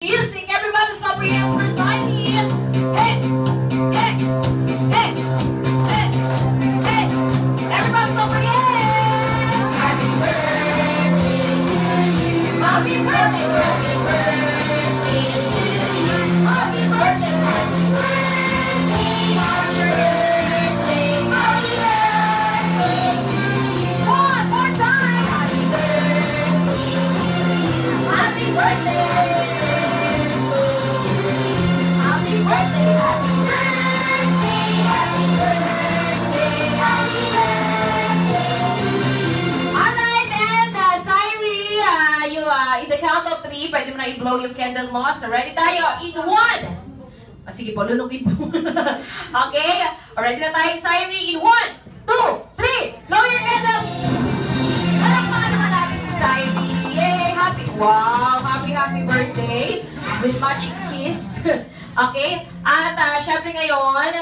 Music, everybody stop your hands for Sunny. Hey, hey, hey, hey, hey. Everybody stop your hands. Happy birthday to you. Happy birthday, happy birthday to you. Happy birthday, happy birthday, happy birthday, happy birthday to you. One more time. Happy birthday to you. Happy birthday. Happy birthday, happy birthday, happy birthday, happy birthday. Alright, and Syrie, in the count of 3, pwede mo na i-blow yung candle mo. So, ready tayo? In 1. Sige po, lunugin po. Okay? Ready na tayo, Syrie? In 1, 2, 3. Blow your candle. Palakpakan naman natin si Syrie. Yay! Happy, wow! Happy birthday. With matching kiss. Okay? At syempre ngayon,